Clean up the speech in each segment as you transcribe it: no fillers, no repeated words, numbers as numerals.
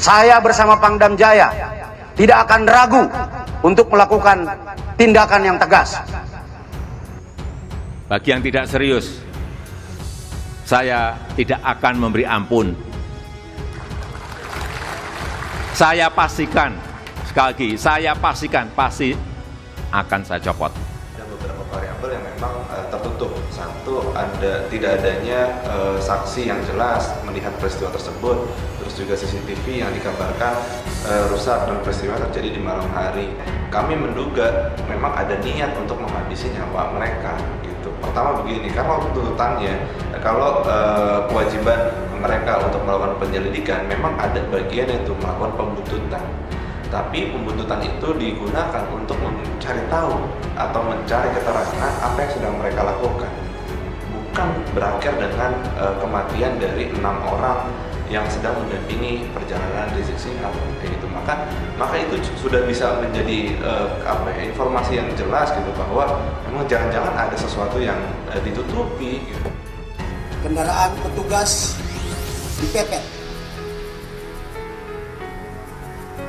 saya bersama Pangdam Jaya tidak akan ragu untuk melakukan tindakan yang tegas. Bagi yang tidak serius, saya tidak akan memberi ampun. Saya pastikan, sekali lagi, saya pastikan pasti akan saya copot. Ada beberapa variabel yang memang tertutup. Satu, tidak adanya saksi yang jelas melihat peristiwa tersebut. Terus juga CCTV yang dikabarkan rusak dan peristiwa terjadi di malam hari. Kami menduga memang ada niat untuk menghabisi nyawa mereka. Gitu. Pertama begini, karena tuntutannya, kalau kewajiban mereka untuk melakukan penyelidikan, memang ada bagian itu melakukan pembuntutan. Tapi pembuntutan itu digunakan untuk mencari tahu atau mencari keterangan apa yang sedang mereka lakukan. Bukan berakhir dengan kematian dari 6 orang yang sedang mendampingi perjalanan Rizik Syihab. Gitu. Maka itu sudah bisa menjadi informasi yang jelas gitu, bahwa memang jangan-jangan ada sesuatu yang ditutupi. Gitu. Kendaraan petugas dipepet.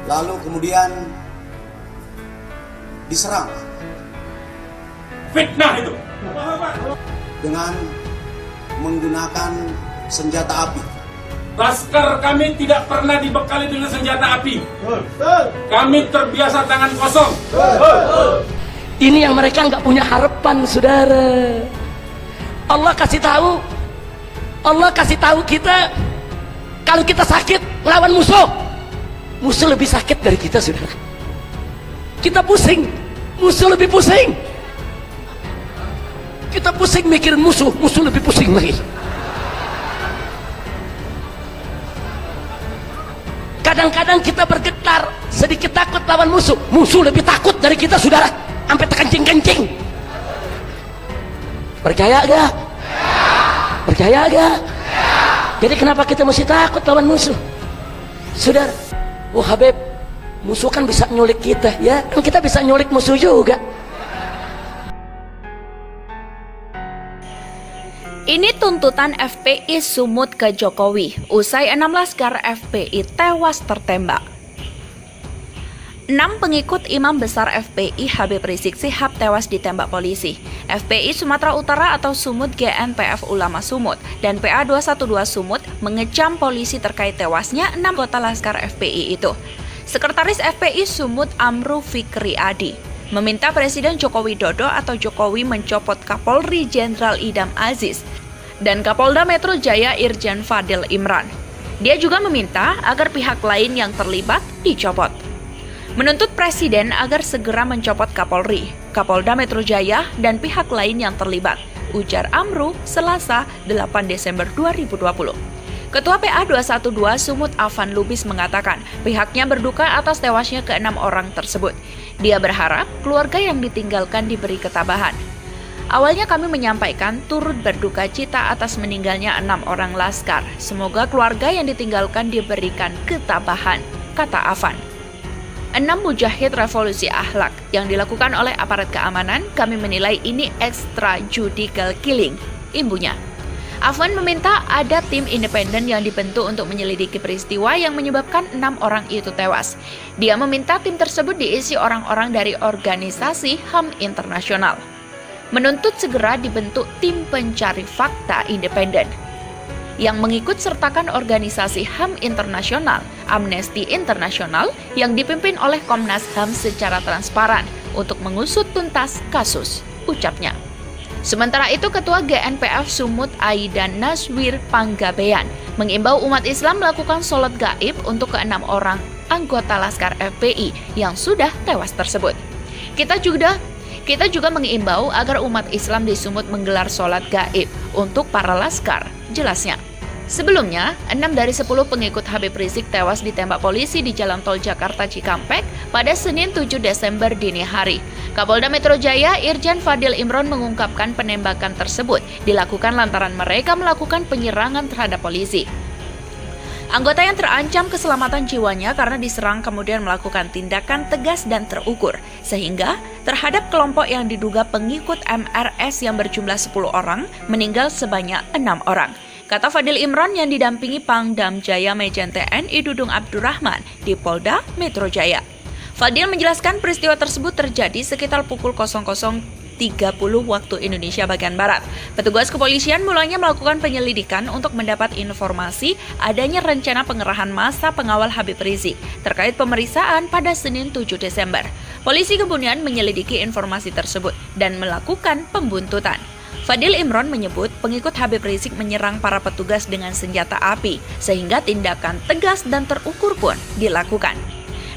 Lalu kemudian diserang. Fitnah itu. Dengan menggunakan senjata api. Laskar kami tidak pernah dibekali dengan senjata api. Kami terbiasa tangan kosong. Ini yang mereka nggak punya harapan, saudara. Allah kasih tahu kita, kalau kita sakit lawan musuh lebih sakit dari kita, saudara. Kita pusing, musuh lebih pusing. Kita pusing mikirin musuh lebih pusing lagi. Kadang-kadang kita bergetar, sedikit takut lawan musuh lebih takut dari kita, saudara. Sampai terkencing-kencing. Percaya gak? Percaya gak? Jadi kenapa kita mesti takut lawan musuh, saudara? Oh Habib, musuh kan bisa nyulik kita, ya kan kita bisa nyulik musuh juga. Ini tuntutan FPI Sumut ke Jokowi, usai 6 laskar FPI tewas tertembak. 6 pengikut imam besar FPI Habib Rizik Syihab tewas ditembak polisi. FPI Sumatera Utara atau Sumut GNPF Ulama Sumut dan PA 212 Sumut mengecam polisi terkait tewasnya 6 anggota laskar FPI itu. Sekretaris FPI Sumut Amru Fikri Adi meminta Presiden Joko Widodo atau Jokowi mencopot Kapolri Jenderal Idam Aziz dan Kapolda Metro Jaya Irjen Fadil Imran. Dia juga meminta agar pihak lain yang terlibat dicopot. Menuntut Presiden agar segera mencopot Kapolri, Kapolda Metro Jaya, dan pihak lain yang terlibat, ujar Amru Selasa 8 Desember 2020. Ketua PA 212 Sumut Afan Lubis mengatakan pihaknya berduka atas tewasnya ke-6 orang tersebut. Dia berharap keluarga yang ditinggalkan diberi ketabahan. Awalnya kami menyampaikan turut berduka cita atas meninggalnya 6 orang laskar. Semoga keluarga yang ditinggalkan diberikan ketabahan, kata Afan. 6 mujahid revolusi akhlak yang dilakukan oleh aparat keamanan, kami menilai ini extrajudicial killing, imbunya. Afan meminta ada tim independen yang dibentuk untuk menyelidiki peristiwa yang menyebabkan 6 orang itu tewas. Dia meminta tim tersebut diisi orang-orang dari organisasi HAM internasional. Menuntut segera dibentuk tim pencari fakta independen yang mengikut sertakan organisasi HAM internasional, Amnesty International, yang dipimpin oleh Komnas HAM secara transparan untuk mengusut tuntas kasus, ucapnya. Sementara itu, Ketua GNPF Sumut Aidan Naswir Panggabean mengimbau umat Islam melakukan sholat gaib untuk ke-6 orang anggota Laskar FPI yang sudah tewas tersebut. Kita juga mengimbau agar umat Islam di Sumut menggelar sholat gaib untuk para laskar, jelasnya. Sebelumnya, 6 dari 10 pengikut Habib Rizik tewas ditembak polisi di Jalan Tol Jakarta Cikampek pada Senin 7 Desember dini hari. Kapolda Metro Jaya Irjen Fadil Imran mengungkapkan penembakan tersebut dilakukan lantaran mereka melakukan penyerangan terhadap polisi. Anggota yang terancam keselamatan jiwanya karena diserang kemudian melakukan tindakan tegas dan terukur, sehingga terhadap kelompok yang diduga pengikut MRS yang berjumlah 10 orang meninggal sebanyak 6 orang. kata Fadil Imron yang didampingi Pangdam Jaya Majen TNI Dudung Abdurrahman di Polda Metro Jaya. Fadil menjelaskan peristiwa tersebut terjadi sekitar pukul 00.30 waktu Indonesia bagian Barat. Petugas kepolisian mulanya melakukan penyelidikan untuk mendapat informasi adanya rencana pengerahan massa pengawal Habib Rizik terkait pemeriksaan pada Senin 7 Desember. Polisi kemudian menyelidiki informasi tersebut dan melakukan pembuntutan. Fadil Imron menyebut pengikut Habib Rizik menyerang para petugas dengan senjata api sehingga tindakan tegas dan terukur pun dilakukan.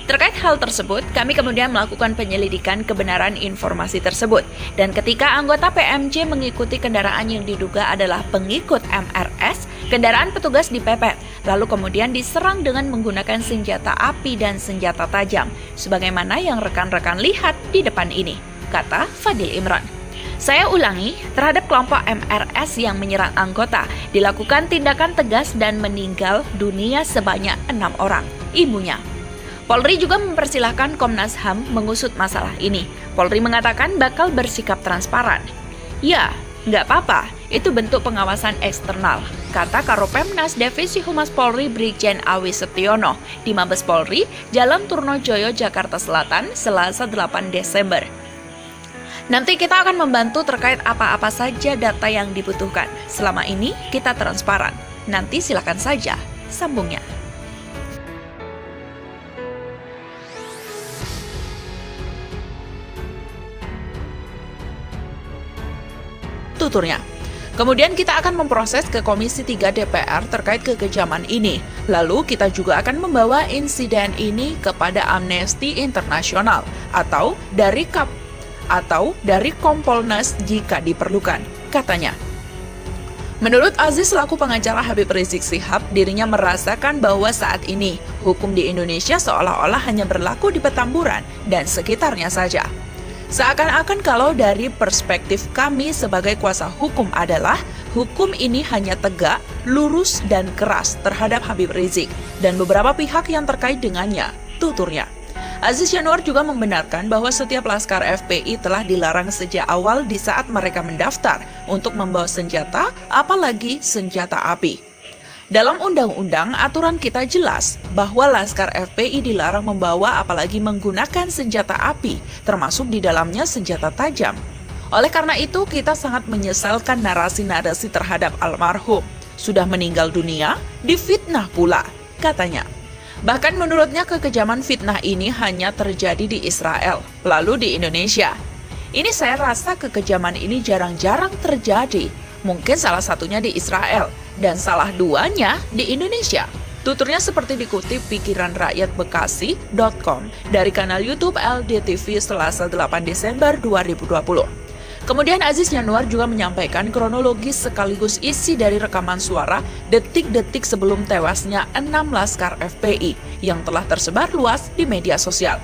Terkait hal tersebut, kami kemudian melakukan penyelidikan kebenaran informasi tersebut. Dan ketika anggota PMJ mengikuti kendaraan yang diduga adalah pengikut MRS, kendaraan petugas dipepet, lalu kemudian diserang dengan menggunakan senjata api dan senjata tajam, sebagaimana yang rekan-rekan lihat di depan ini, kata Fadil Imron. Saya ulangi, terhadap kelompok MRS yang menyerang anggota, dilakukan tindakan tegas dan meninggal dunia sebanyak 6 orang, ibunya. Polri juga mempersilahkan Komnas HAM mengusut masalah ini. Polri mengatakan bakal bersikap transparan. Ya, nggak apa-apa, itu bentuk pengawasan eksternal, kata Karopemnas Divisi Humas Polri Brigjen Awi Setiono di Mabes Polri, Jalan Turnojoyo, Jakarta Selatan, Selasa 8 Desember. Nanti kita akan membantu terkait apa-apa saja data yang dibutuhkan. Selama ini kita transparan. Nanti silakan saja, sambungnya. Tuturnya. Kemudian kita akan memproses ke Komisi 3 DPR terkait kekejaman ini. Lalu kita juga akan membawa insiden ini kepada Amnesty International atau dari Kompolnas jika diperlukan, katanya. Menurut Aziz selaku pengacara Habib Rizik Syihab, dirinya merasakan bahwa saat ini hukum di Indonesia seolah-olah hanya berlaku di Petamburan dan sekitarnya saja. Seakan-akan kalau dari perspektif kami sebagai kuasa hukum adalah hukum ini hanya tegak, lurus, dan keras terhadap Habib Rizik dan beberapa pihak yang terkait dengannya, tuturnya. Aziz Yanuar juga membenarkan bahwa setiap laskar FPI telah dilarang sejak awal di saat mereka mendaftar untuk membawa senjata, apalagi senjata api. Dalam undang-undang, aturan kita jelas bahwa laskar FPI dilarang membawa apalagi menggunakan senjata api, termasuk di dalamnya senjata tajam. Oleh karena itu, kita sangat menyesalkan narasi-narasi terhadap almarhum. Sudah meninggal dunia, difitnah pula, katanya. Bahkan menurutnya kekejaman fitnah ini hanya terjadi di Israel, lalu di Indonesia. Ini saya rasa kekejaman ini jarang-jarang terjadi. Mungkin salah satunya di Israel, dan salah duanya di Indonesia. Tuturnya seperti dikutip pikiranrakyatbekasi.com dari kanal YouTube LDTV Selasa 8 Desember 2020. Kemudian Aziz Yanuar juga menyampaikan kronologis sekaligus isi dari rekaman suara detik-detik sebelum tewasnya 6 laskar FPI yang telah tersebar luas di media sosial.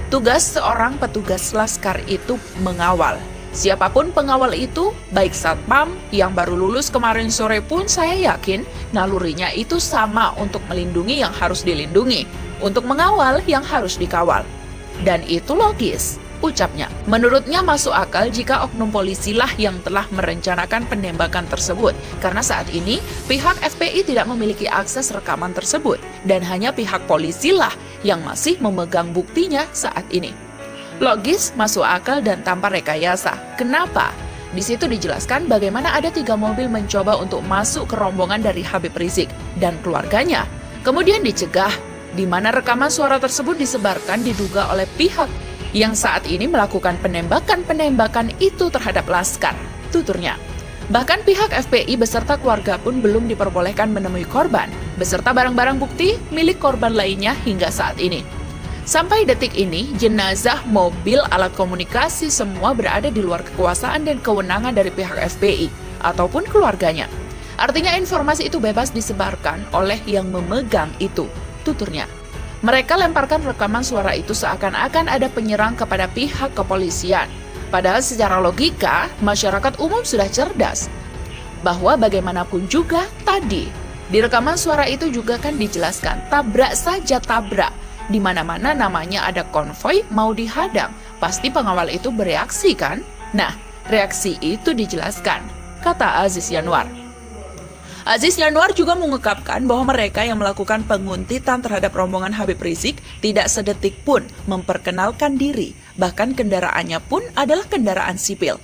Tugas seorang petugas laskar itu mengawal. Siapapun pengawal itu, baik satpam yang baru lulus kemarin sore pun saya yakin nalurinya itu sama untuk melindungi yang harus dilindungi, untuk mengawal yang harus dikawal. Dan itu logis, ucapnya. Menurutnya masuk akal jika oknum polisi lah yang telah merencanakan penembakan tersebut, karena saat ini pihak FPI tidak memiliki akses rekaman tersebut, dan hanya pihak polisi lah yang masih memegang buktinya saat ini. Logis, masuk akal, dan tanpa rekayasa. Kenapa? Di situ dijelaskan bagaimana ada 3 mobil mencoba untuk masuk ke rombongan dari Habib Rizik dan keluarganya. Kemudian dicegah, di mana rekaman suara tersebut disebarkan diduga oleh pihak yang saat ini melakukan penembakan-penembakan itu terhadap laskar, tuturnya. Bahkan pihak FPI beserta keluarga pun belum diperbolehkan menemui korban, beserta barang-barang bukti milik korban lainnya hingga saat ini. Sampai detik ini, jenazah, mobil, alat komunikasi semua berada di luar kekuasaan dan kewenangan dari pihak FPI ataupun keluarganya. Artinya informasi itu bebas disebarkan oleh yang memegang itu, tuturnya. Mereka lemparkan rekaman suara itu seakan-akan ada penyerang kepada pihak kepolisian. Padahal secara logika, masyarakat umum sudah cerdas. Bahwa bagaimanapun juga tadi, di rekaman suara itu juga kan dijelaskan, tabrak saja tabrak. Di mana-mana namanya ada konvoi mau dihadang, pasti pengawal itu bereaksi kan? Nah, reaksi itu dijelaskan, kata Aziz Yanuar. Aziz Yanuar juga mengungkapkan bahwa mereka yang melakukan penguntitan terhadap rombongan Habib Rizik tidak sedetik pun memperkenalkan diri, bahkan kendaraannya pun adalah kendaraan sipil.